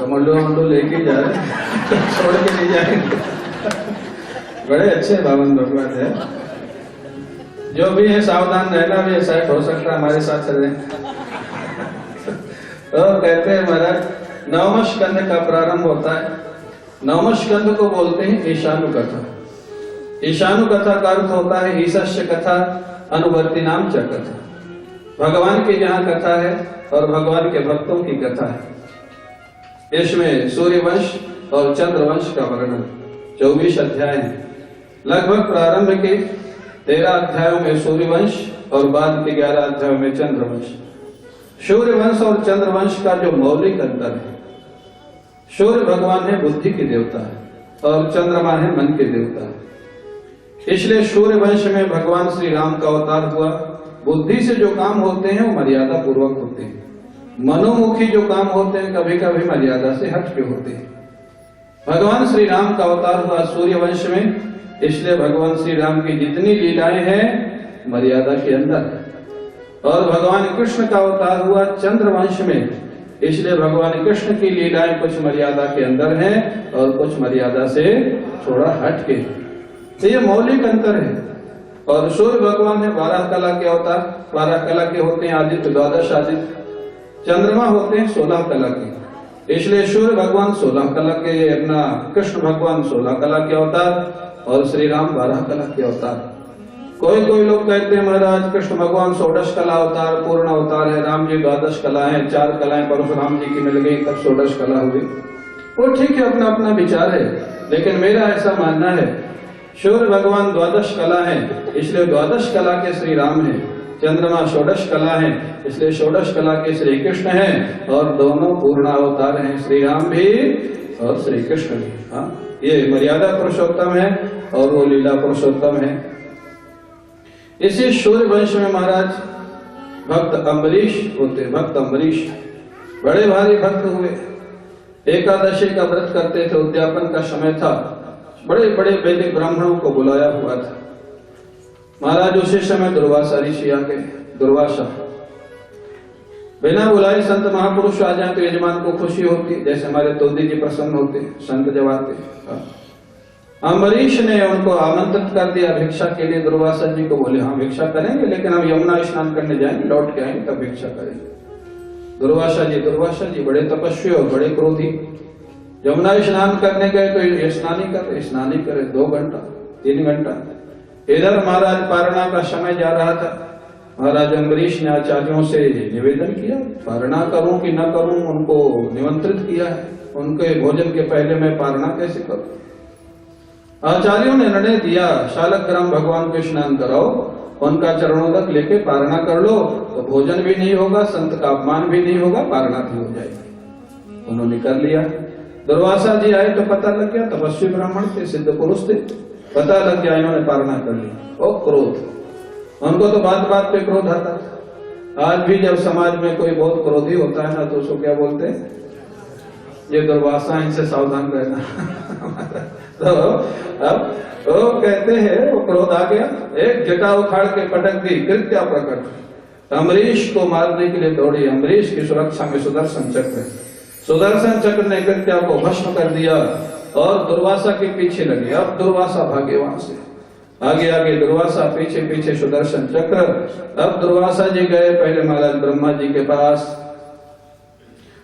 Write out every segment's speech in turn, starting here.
कमंडो वमंडो लेके जा रहे छोड़ के नहीं जाएंगे। बड़े अच्छे बावन भगवत है, जो भी है सावधान रहना भी है, शायद हो सकता है हमारे साथ चले। तो कहते हैं महाराज नवम स्कंद का प्रारंभ होता है। नवम स्कंद को बोलते हैं ईशानु कथा। ईशानु कथा का अर्थ होता है ईशस्य कथा अनुवर्ती नाम च कथा। भगवान की जहाँ कथा है और भगवान के भक्तों की कथा है। इसमें सूर्यवंश और चंद्रवंश का वर्णन 24 अध्याय है। लगभग प्रारंभ के 13 अध्यायों में सूर्यवंश और बाद के 11 अध्यायों में चंद्रवंश। सूर्यवंश और चंद्रवंश का जो मौलिक अंतर है, सूर्य भगवान है बुद्धि के देवता है और चंद्रमा है मन के देवता है। इसलिए सूर्यवंश में भगवान श्री राम का अवतार हुआ। बुद्धि से जो काम होते हैं वो मर्यादा पूर्वक होते हैं। मनोमुखी जो काम होते हैं कभी कभी मर्यादा से हट के होते हैं। भगवान श्री राम का अवतार हुआ सूर्यवंश में, इसलिए भगवान श्री राम की जितनी लीलाएं हैं मर्यादा के अंदर है। और भगवान कृष्ण का अवतार हुआ चंद्रवंश में, इसलिए भगवान कृष्ण की लीलाएं कुछ मर्यादा के अंदर हैं और कुछ मर्यादा से थोड़ा हट के। तो ये मौलिक अंतर है। और सूर्य भगवान है 12 कला के अवतार। 12 कला के होते हैं आदित्य, 12 आदित्य। चंद्रमा होते हैं 16 कला के, इसलिए सूर्य भगवान 16 कला के, अपना कृष्ण भगवान 16 कला के अवतार और श्री राम 12 कला के अवतार। कोई लोग कहते हैं महाराज कृष्ण भगवान 16 कला अवतार पूर्ण अवतार है, राम जी 12 कला है, 4 कलाएं परशुराम जी की मिल गई तब 16 कला हुई। वो ठीक है, अपना अपना विचार है, लेकिन मेरा ऐसा मानना है सूर्य भगवान 12 कला है, इसलिए 12 कला के श्री राम है। चंद्रमा 16 कला है, इसलिए 16 कला के श्री कृष्ण है और दोनों पूर्ण अवतार हैं, श्री राम भी और श्री कृष्ण भी। हाँ, ये मर्यादा पुरुषोत्तम है और वो लीला पुरुषोत्तम है। इसी सूर्य वंश में महाराज भक्त अम्बरीश होते। भक्त अम्बरीश बड़े भारी भक्त हुए। एकादशी का व्रत करते थे, उद्यापन का समय था, बड़े बड़े वैदिक ब्राह्मणों को बुलाया हुआ था। महाराज उसी समय दुर्वासा ऋषि आ गए। दुर्वासा बिना बुलाए संत महापुरुष आ जाए तो यजमान को खुशी होती, जैसे हमारे तोदी जी प्रसन्न होते संत जब आते। अम्बरीश ने उनको आमंत्रित कर दिया भिक्षा के लिए। दुर्वासा जी को बोले हाँ भिक्षा करेंगे, लेकिन हम यमुना स्नान करने जाएंगे, लौट के आएंगे तब भिक्षा करेंगे। दुर्वासा जी बड़े तपस्वी और बड़े क्रोधी। यमुना स्नान करने गए तो स्नान ही करे 2 घंटा 3 घंटा। इधर महाराज पारणा का समय जा रहा था। महाराज अम्बरीश ने आचार्यों से निवेदन किया, पारणा करूं कि न करूं, उनको निमंत्रित किया है, उनके भोजन के पहले मैं पारणा कैसे करूं। आचार्यों ने निर्णय दिया शालग्राम भगवान को स्नान कराओ, उनका चरणोदक लेके पारणा कर लो, तो भोजन भी नहीं होगा, संत का अपमान भी नहीं होगा, पारणा भी हो जाएगी। उन्होंने कर लिया। दुर्वासा जी आए तो पता लग गया, तपस्वी ब्राह्मण थे, सिद्ध पुरुष थे, पता लग गया इन्होंने पारणा कर ली। और क्रोध, उनको तो बात बात पे क्रोध आता था। आज भी जब समाज में कोई बहुत क्रोधी होता है ना तो उसको क्या बोलते हैं, ये दुर्वासा, इनसे सावधान रहना। तो अब वो कहते हैं वो क्रोध आ गया, एक जटा उखाड़ के पटक दी, कृत्या प्रकट। अम्बरीश को मारने के लिए दौड़ी। अम्बरीश की सुरक्षा में सुदर्शन चक्र ने कृत्या को भस्म कर दिया और दुर्वासा के पीछे लगे। अब दुर्वासा भागे वहां से, आगे दुर्वासा, पीछे सुदर्शन चक्र। अब दुर्वासा जी गए पहले महाराज ब्रह्मा जी के पास।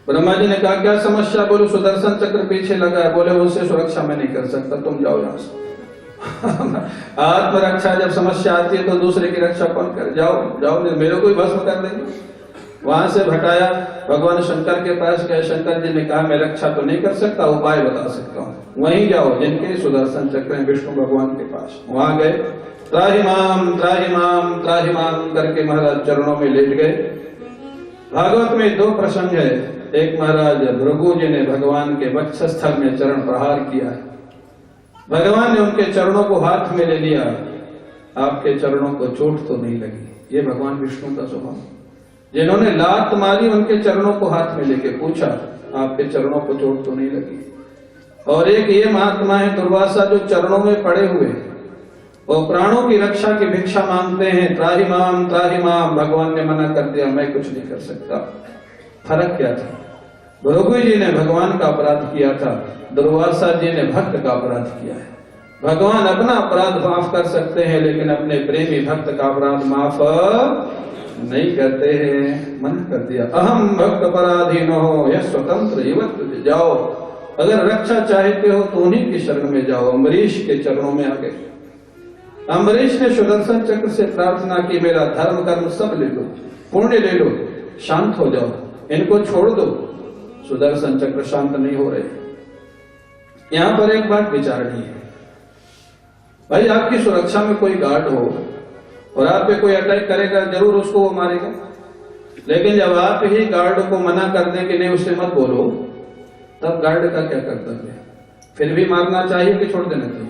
ब्रह्मा जी ने कहा क्या समस्या, बोलो सुदर्शन चक्र पीछे लगा है। बोले उससे सुरक्षा मैं नहीं कर सकता, तुम जाओ यहाँ से। आत्मरक्षा जब समस्या आती है तो दूसरे की रक्षा कौन करे, जाओ मेरे को ही भस्म कर देंगे। वहां से भटाया, भगवान शंकर के पास गए। शंकर जी ने कहा मैं रक्षा तो नहीं कर सकता, उपाय बता सकता हूँ, वहीं जाओ जिनके सुदर्शन चक्र है, विष्णु भगवान के पास। वहां गए, त्राहि माम करके महाराज चरणों में लेट गए। भागवत में 2 प्रसंग है। एक महाराज भृगु जी ने भगवान के वक्षस्थल में चरण प्रहार किया है, भगवान ने उनके चरणों को हाथ में ले लिया। आपके चरणों को चोट तो नहीं लगी, ये भगवान विष्णु का स्वभाव। जिन्होंने लात मारी उनके चरणों को हाथ में लेके पूछा आपके चरणों को चोट तो नहीं लगी। और एक ये महात्मा है दुर्वासा जो चरणों में पड़े हुए, वो प्राणों की रक्षा की भिक्षा मांगते हैं, त्राहि माम। भगवान ने मना कर दिया, मैं कुछ नहीं कर सकता। फर्क क्या था, भृगु जी ने भगवान का अपराध किया था, दुर्वासा जी ने भक्त का अपराध किया है। भगवान अपना अपराध माफ कर सकते हैं, लेकिन अपने प्रेमी भक्त का अपराध माफ नहीं करते हैं, मना कर दिया। अहम भक्त पराधीन हो यह स्वतंत्र युवत जाओ, अगर रक्षा चाहते हो तो उन्हीं की शरण में जाओ। अम्बरीश के चरणों में आ गए। अम्बरीश ने सुदर्शन चक्र से प्रार्थना की, मेरा धर्म कर्म सब ले लो, पुण्य ले लो, शांत हो जाओ, इनको छोड़ दो। सुदर्शन चक्र शांत नहीं हो रहे। यहां पर एक बात विचारनी है, भाई आपकी सुरक्षा में कोई गार्ड हो और आप पे कोई अटैक करेगा, जरूर उसको वो मारेगा, लेकिन जब आप ही गार्ड को मना कर दें कि नहीं उससे मत बोलो, तब गार्ड का क्या कर्तव्य है? फिर भी मारना चाहिए कि छोड़ देना चाहिए?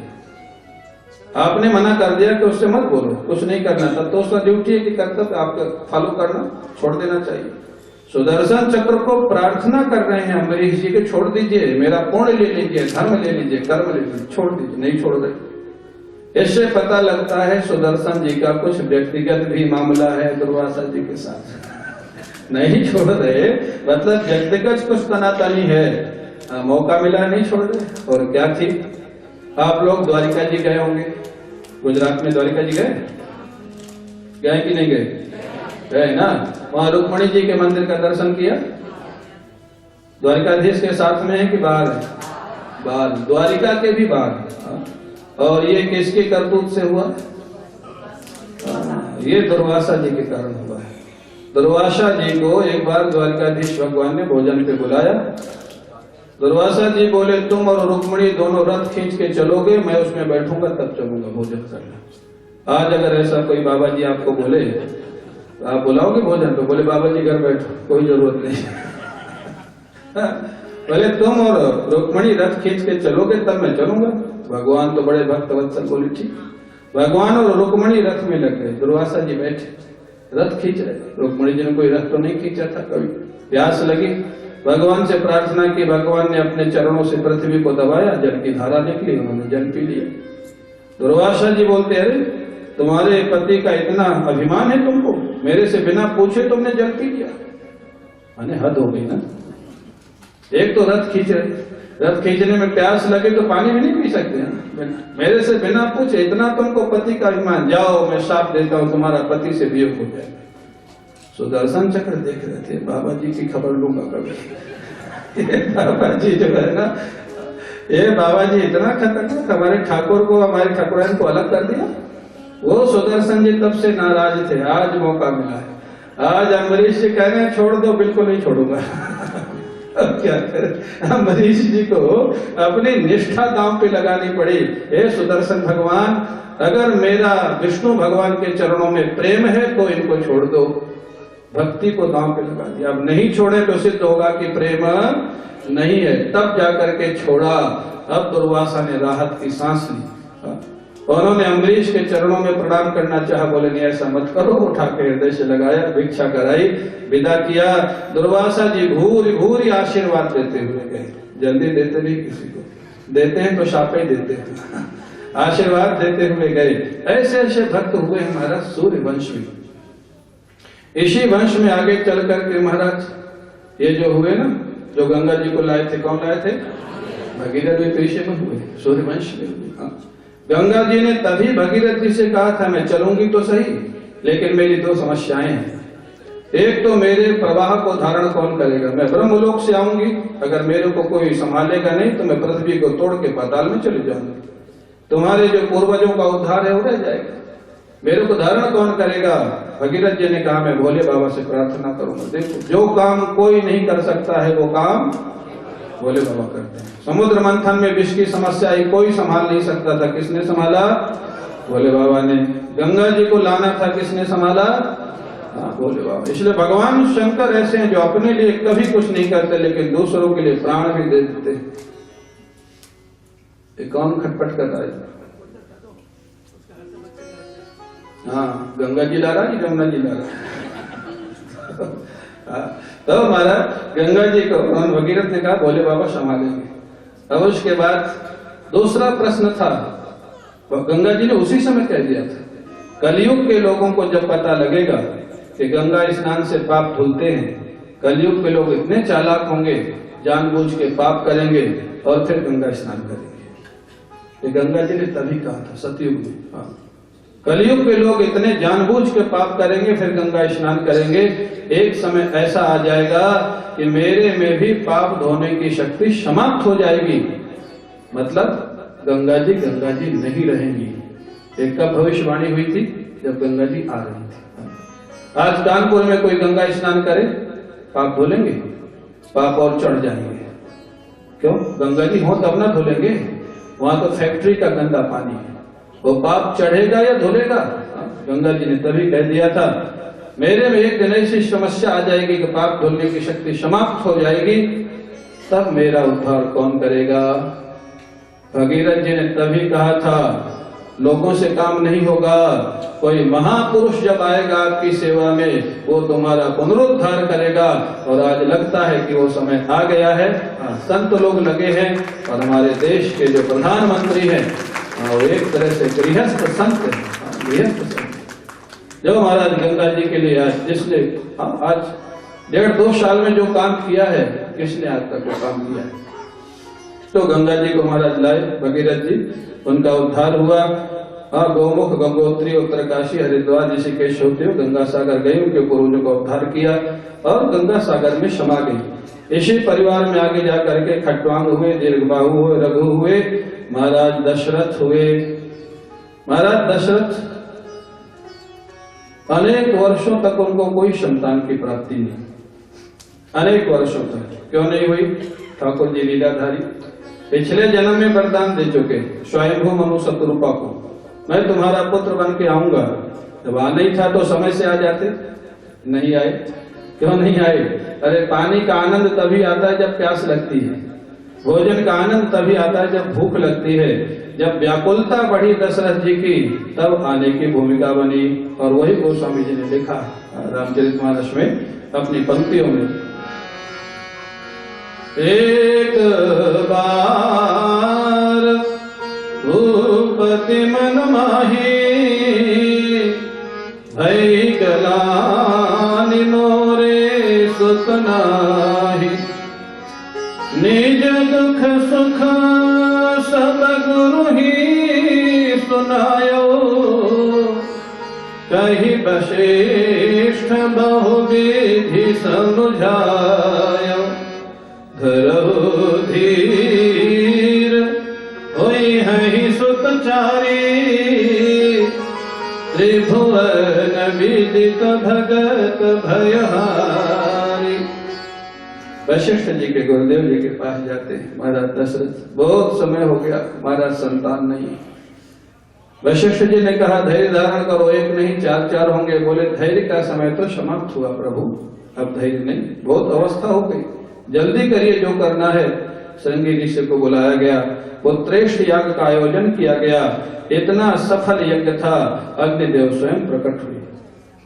आपने मना कर दिया कि उससे मत बोलो, कुछ नहीं करना, तब तो उसका ड्यूटी है कि कर्तव्य आपका फॉलो करना, छोड़ देना चाहिए। सुदर्शन चक्र को प्रार्थना कर रहे हैं अम्बरीश जी के, छोड़ दीजिए, मेरा पुण्य ले लीजिए, धर्म ले लीजिए, कर्म ले लीजिए, छोड़ दीजिए। नहीं छोड़ रहे। इससे पता लगता है सुदर्शन जी का कुछ व्यक्तिगत भी मामला है दुर्वासा जी के साथ। नहीं छोड़ रहे मतलब व्यक्तिगत कुछ तनातनी है, मौका मिला नहीं छोड़ रहे। और क्या थी, आप लोग द्वारिका जी गए होंगे, गुजरात में द्वारिका जी गए कि नहीं गए? गए ना। वहां रुक्मणी जी के मंदिर का दर्शन किया? द्वारिकाधीश के साथ में है कि बाहर है? बाहर, द्वारिका के भी बाहर। और ये किसके करतूत से हुआ? ये दुर्वासा जी के कारण हुआ है। दुर्वासा जी को एक बार द्वारिकाधीश भगवान ने भोजन पे बुलाया। दुर्वासा जी बोले, तुम और रुक्मणी दोनों रथ खींच के चलोगे, मैं उसमें बैठूंगा तब चलूंगा भोजन करना। आज अगर ऐसा कोई बाबा जी आपको बोले, आप बुलाओगे भोजन पे? बोले बाबा जी घर बैठो, कोई जरूरत नहीं। बोले तुम और रुक्मणी रथ खींच के चलोगे तब मैं चलूंगा। भगवान तो बड़े भक्त वत्सल, बोले ठीक। भगवान और रुक्मणी रथ में लग गए, दुर्वासा जी बैठे, रथ खींच रहे। रुक्मणी जी ने कोई रथ तो नहीं खींचा था कभी। प्यास लगी, भगवान से प्रार्थना की, भगवान ने अपने चरणों से पृथ्वी को दबाया, जल की धारा निकली, उन्होंने जल पी लिया। दुर्वासा जी बोलते, अरे तुम्हारे पति का इतना अभिमान है तुमको, मेरे से बिना पूछे तुमने जल पी लिया। माने हद हो गई ना। एक तो रथ खींच रहे, रथ खींचने में प्यास लगे तो पानी भी नहीं पी सकते हैं, मेरे से बिना पूछे इतना तुमको पति का अभिमान, जाओ मैं शाप देता हूं तुम्हारा पति से वियोग हो जाए। सुदर्शन चक्र देख रहे थे, बाबा जी की खबर लूंगा कभी। बाबा जी जो है ना, ये बाबा जी इतना खतरनाक, हमारे ठाकुर को, हमारे ठाकुरान को अलग कर दिया। वो सुदर्शन जी तब से नाराज थे, आज मौका मिला है। आज अम्बरीश जी कह रहे हैं छोड़ दो, बिल्कुल नहीं छोड़ूंगा। अब क्या करें, अम्बरीश जी को अपनी निष्ठा दांव पे लगानी पड़ी। हे सुदर्शन भगवान, अगर मेरा विष्णु भगवान के चरणों में प्रेम है तो इनको छोड़ दो। भक्ति को दांव पे लगा दिया। अब नहीं छोड़े तो सिद्ध होगा कि प्रेम नहीं है, तब जाकर के छोड़ा। अब दुर्वासा ने राहत की सांस ली। उन्होंने अम्बरीश के चरणों में प्रणाम करना चाहा, बोले नहीं ऐसा मत करो, उठा के हृदय से लगाया, भिक्षा कराई, विदा किया। दुर्वासा जी भूरी भूरी आशीर्वाद देते हुए गए। जल्दी देते नहीं, किसी को देते हैं तो शापे देते हैं। आशीर्वाद देते हुए गए। ऐसे ऐसे भक्त हुए हमारा सूर्य वंश में। इसी वंश में आगे चल करके महाराज ये जो हुए ना, जो गंगा जी को लाए थे, कौन लाए थे? भगीरथ जी तो इसी में हुए, सूर्य वंश में हुए। गंगा जी ने तभी भगीरथ जी से कहा था, मैं चलूंगी तो सही, लेकिन मेरी दो समस्याएं हैं। एक तो मेरे प्रवाह को धारण कौन करेगा? मैं ब्रह्मलोक से आऊंगी, अगर मेरे को कोई संभालेगा नहीं तो मैं पृथ्वी को तोड़ के पाताल में चले जाऊंगी। तुम्हारे जो पूर्वजों का उद्धार है वो रह जाएगा। मेरे को धारण कौन करेगा? भगीरथ जी ने कहा, मैं भोले बाबा से प्रार्थना करूंगा। देखो, जो काम कोई नहीं कर सकता है वो काम भोले बाबा करते हैं। समुद्र मंथन में विष की समस्या ही कोई संभाल नहीं सकता था, किसने संभाला? भोले बाबा ने। गंगा जी को लाना था, किसने संभाला? भोले बाबा। इसलिए भगवान शंकर ऐसे हैं जो अपने लिए कभी कुछ नहीं करते, लेकिन दूसरों के लिए प्राण भी दे देते। ये कौन खटपट कर रहा है? हाँ, गंगा जी ला रहा है, यमुना जी ला रहा है। तो हमारा गंगा जी को भगीरथ ने कहा भोले बाबा संभालेंगे। अब उसके बाद दूसरा प्रश्न था, गंगा जी ने उसी समय कह दिया था, कलयुग के लोगों को जब पता लगेगा कि गंगा स्नान से पाप धुलते हैं कलयुग के लोग इतने चालाक होंगे, जानबूझ के पाप करेंगे और फिर गंगा स्नान करेंगे। ये गंगा जी ने तभी कहा था सतयुग में। हाँ, कलयुग के लोग इतने जानबूझ के पाप करेंगे फिर गंगा स्नान करेंगे। एक समय ऐसा आ जाएगा कि मेरे में भी पाप धोने की शक्ति समाप्त हो जाएगी, मतलब गंगा जी नहीं रहेंगी। एक कब भविष्यवाणी हुई थी? जब गंगा जी आ रही थी। आज कानपुर में कोई गंगा स्नान करे, पाप धोलेंगे? पाप और चढ़ जाएंगे। क्यों? गंगा जी हो तब ना धुलेंगे, वहां तो फैक्ट्री का गंदा पानी है, वो पाप चढ़ेगा या धुलेगा? गंगा जी ने तभी कह दिया था मेरे में एक दिन ऐसी समस्या आ जाएगी कि पाप धुलने की शक्ति समाप्त हो जाएगी, तब मेरा उद्धार कौन करेगा? भगीरथ जी ने तभी कहा था लोगों से काम नहीं होगा, कोई महापुरुष जब आएगा आपकी सेवा में वो तुम्हारा पुनरुद्धार करेगा। और आज लगता है कि वो समय आ गया है। संत लोग लगे हैं और हमारे देश के जो प्रधानमंत्री हैं वो एक तरह से गृहस्थ संत है। गृहस्थ संत जो महाराज गंगा जी के लिए आज जिसने आज 1.5-2 साल में जो काम किया है, किसने आज तक वो काम किया है? तो गंगा जी को महाराज लाए भगीरथ जी, उनका उद्धार हुआ। गौमुख, गंगोत्री, उत्तरकाशी, हरिद्वार, ऋषिकेश होते हुए गंगा सागर गए, उनके पूर्वजों का उद्धार किया और गंगा सागर में समा गई। इसी परिवार में आगे जाकर के खट्वांग हुए, दीर्घबाहु हुए, रघु हुए, महाराज दशरथ हुए। महाराज दशरथ अनेक वर्षों तक उनको कोई संतान की प्राप्ति नहीं, अनेक वर्षों तक। क्यों नहीं हुई? ठाकुर जी लीलाधारी पिछले जन्म में वरदान दे चुके स्वयंभू मनु शत्रुपा को, मैं तुम्हारा पुत्र बन के आऊंगा। जब आना ही था तो समय से आ जाते, नहीं आए। क्यों नहीं आए? अरे पानी का आनंद तभी आता है जब प्यास लगती है, भोजन का आनंद तभी आता है जब भूख लगती है। जब व्याकुलता बढ़ी दशरथ जी की तब आने की भूमिका बनी। और वही गोस्वामी जी ने लिखा रामचरितमानस में अपनी पंक्तियों में, एक बार भूपति मन माही भई गलानि मोरे सुत नाही, निज दुख सुख सब गुरु ही सुनायो, कही वशिष्ठ बहुविधि समझायो, धरहु धीर होई है सुतचारी, त्रिभुवन विदित भगत भयहारी। वशिष्ठ जी के गुरुदेव जी के पास जाते हैं महाराज दशरथ, बहुत समय हो गया महाराज संतान नहीं। वशिष्ठ जी ने कहा धैर्य धारण करो, एक नहीं 4 होंगे। बोले धैर्य का समय तो समाप्त हुआ प्रभु, अब धैर्य नहीं, बहुत अवस्था हो गई, जल्दी करिए जो करना है। श्रृंगी ऋषि को बुलाया गया, पुत्रेष्ठ याग का आयोजन किया गया। इतना सफल यज्ञ था, अग्निदेव स्वयं प्रकट हुए।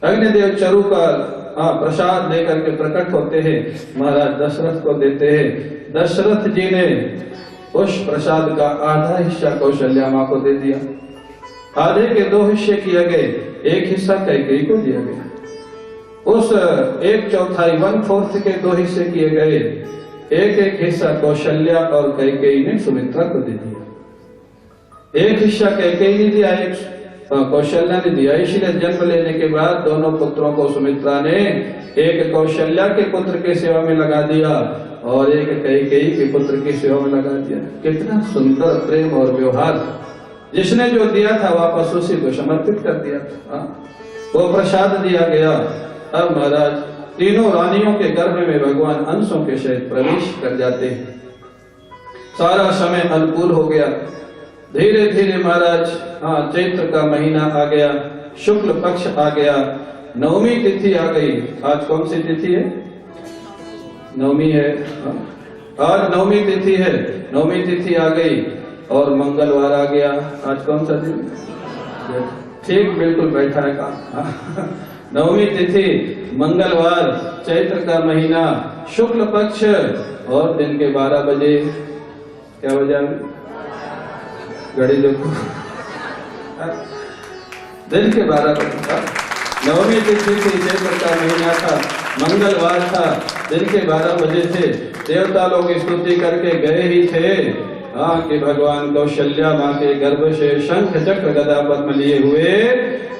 अग्निदेव चरु का प्रसाद लेकर के प्रकट होते हैं, महाराज दशरथ को देते हैं। दशरथ जी ने उस प्रसाद का आधा हिस्सा कौशल्या माँ को दे दिया, आधे के 2 हिस्से किए गए, एक हिस्सा कैकेयी को दिया गया। उस 1/4 1/4 के 2 हिस्से किए गए, एक हिस्सा कौशल्या और कैकेयी ने सुमित्रा को दे दिया। एक हिस्सा कैकेयी ने दिया, एक कौशल्या ने दिया। इसलिए जन्म लेने के बाद दोनों पुत्रों को सुमित्रा ने एक कौशल्या के पुत्र की सेवा में लगा दिया और एक कैकेयी के पुत्र की सेवा में लगा दिया। कितना सुंदर प्रेम और व्यवहार! जिसने जो दिया था वापस उसी को समर्पित कर दिया था। वो प्रसाद दिया गया। अब महाराज तीनों रानियों के गर्भ में भगवान अंशों के सहित प्रवेश कर जाते हैं। सारा समय अनुकूल हो गया। धीरे धीरे महाराज चैत्र का महीना आ गया, शुक्ल पक्ष आ गया, नवमी तिथि आ गई। आज कौन सी तिथि है? नवमी है। आज नवमी तिथि है, नवमी तिथि आ गई और मंगलवार आ गया। आज कौन सा दिन? ठीक बिल्कुल बैठा है काम। नवमी तिथि, मंगलवार, चैत्र का महीना, शुक्ल पक्ष और दिन के 12 बजे। क्या बजा? घड़ी देखो, दिन के 12 बजे। नवमी तिथि थी, चैत्र का महीना था। मंगलवार था, दिन के 12 बजे थे। देवता लोग स्तुति करके गए ही थे कि भगवान कौशल्या माँ के गर्भ से शंख चक्र गदा पद्म लिए हुए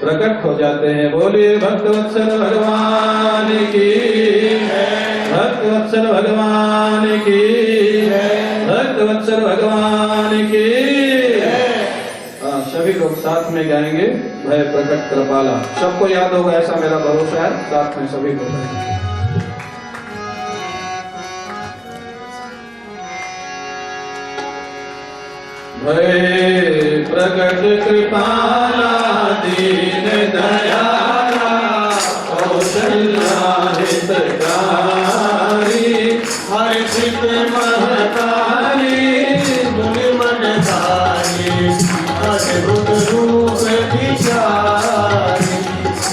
प्रकट हो जाते हैं। बोलिए भक्तवत्सल भगवान की, भक्तवत्सल भगवान की, भक्तवत्सल भगवान की। सभी लोग साथ में गाएंगे भय प्रकट कृपाला। सबको याद होगा ऐसा मेरा भरोसा है। साथ में सभी को भय प्रकट कृपाला दीन दयाला कौशल्या हितकारी हर्षित महतारी मुनि मनधारी अद्भुत रूप विचारी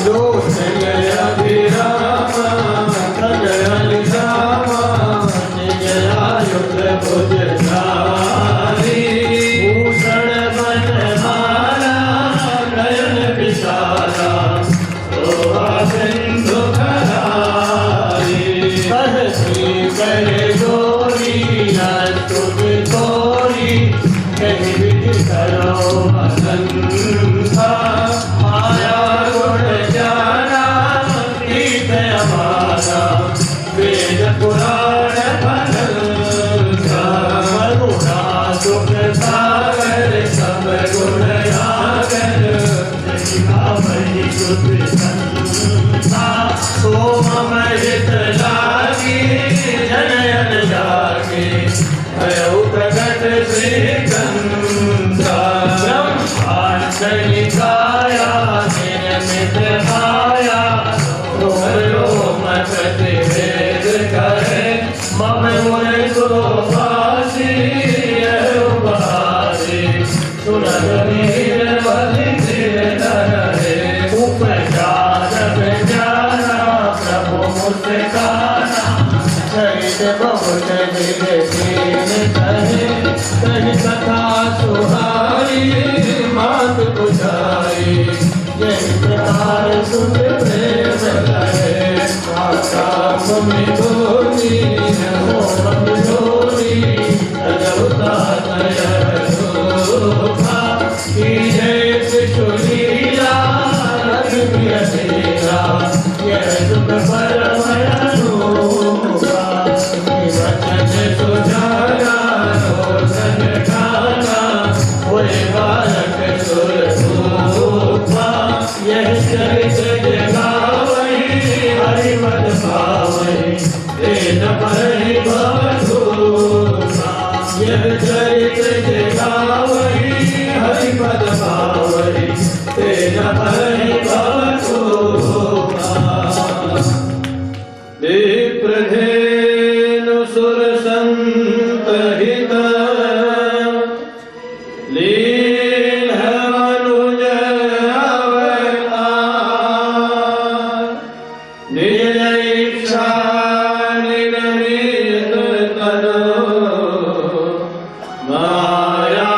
लोचन अभिराम खगन धाम जय आयुध भुजधारी भूषण बनमाला नयन विशाला शोभा सिंधु करारी सहसी करे गोरी स्तुति तोरी कहीं विधि करो अनंता माया गुण जाना प्रीत हमारा वेद पुराण भनंता करुणा सुख सागर सब गुण यागर जनिका भई सुत संता सोम महित लागी जनयन जागे भयउ प्रकट श्रीगंधा ब्रह्मांड निकाया निर्मित माया रोम प्रतिवेद करे मम मुनि सुभाषी उपासी सुनत वीर बलि रहे उपचार विचारा प्रभु मुस्काना चरित बहुत विवेकीन कहे कही कथा सुहाई मात पुजारी यही प्रकार सुन प्रेम लहे माता मुनि धोनी मोहन धोनी अजबता तयरूपा की जय त्रिशूलीला रघुवीर लीला यह सुख परम अनुरूपा वचन सुझाया रोशन गाना होए बालक सुरसूपा यह चरित जगावई हरिमद पावई तेन परहि भवधूपा यह चरित जगावई हरिमद पावई तेन परहि भवधूपा विप्रधेनु सुर संत हित लीन मनुज अवतार निज इच्छा निगमित तनो माया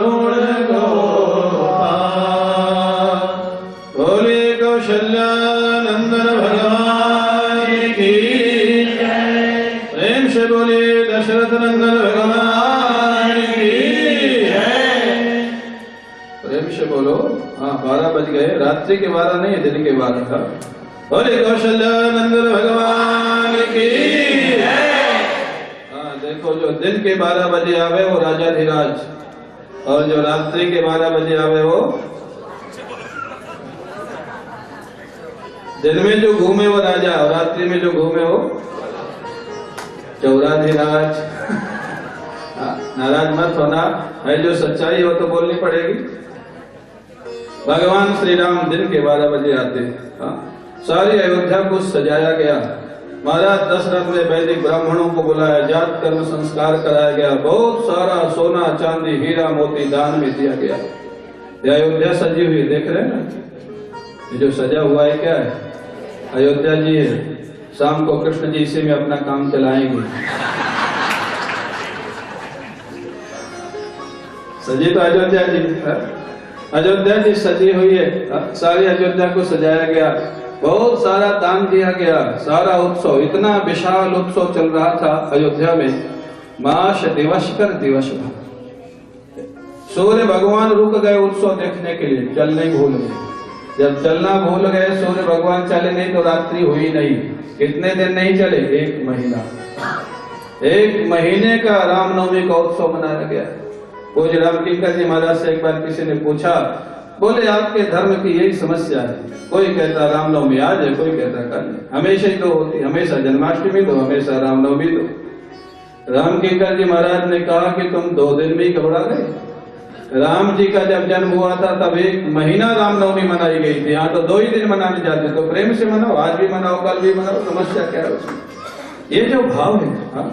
गुण गोपाल। बोले कौशल्या नंदन भगवान की प्रेम से बोले दशरथ नंदन भगवान की प्रेम से बोलो। हाँ 12 बज गए, रात्रि के 12 नहीं, दिन के 12 था। बोले कौशल्या नंदन भगवान की। हाँ देखो, जो दिन के 12 बजे आवे वो राजाधिराज, और जो रात्रि के 12 बजे आवे वो दिन में जो घूमे वो राजा, और रात्रि में जो घूमे वो चौराधिराज। नाराज मत होना है, जो सच्चाई हो तो बोलनी पड़ेगी। भगवान श्री राम दिन के 12 बजे आते। सारी अयोध्या को सजाया गया। महाराज दशरथ ने वैदिक ब्राह्मणों को बुलाया, जात कर्म संस्कार कराया गया, बहुत सारा सोना चांदी हीरा मोती दान में दिया गया। ये अयोध्या सजी हुई देख रहे हैं ना, ये जो सजा हुआ है क्या है? अयोध्या जी है। शाम को कृष्ण जी इसी में अपना काम चलाएंगे। सजी तो अयोध्या जी है। अयोध्या जी सजी हुई है, सारी अयोध्या को सजाया गया। बहुत सारा दान दिया गया, सारा उत्सव, इतना विशाल उत्सव चल रहा था अयोध्या में, मास दिवस कर दिवस भर। सूर्य भगवान रुक गए उत्सव देखने के लिए, चलने भूल गए। जब चलना भूल गए सूर्य भगवान, चले नहीं तो रात्रि हुई नहीं। कितने दिन नहीं चले? 1 महीना। 1 महीने का रामनवमी का उत्सव मनाया गया। पूज्य रामकिंकर जी महाराज से एक बार किसी ने पूछा, बोले आपके धर्म की यही समस्या है, कोई कहता रामनवमी आज है, कोई कहता कल है, हमेशा ही तो होती, हमेशा जन्माष्टमी दो, हमेशा रामनवमी दो। रामकिंकर जी महाराज ने कहा कि तुम 2 दिन में ही घबरा गए। राम जी का जब जन्म हुआ था तब 1 महीना रामनवमी मनाई गई थी, यहाँ तो 2 ही दिन मनाने जाते, तो प्रेम से मनाओ, आज भी मनाओ, कल भी मनाओ, समस्या क्या है उसमें? ये जो भाव है, हाँ,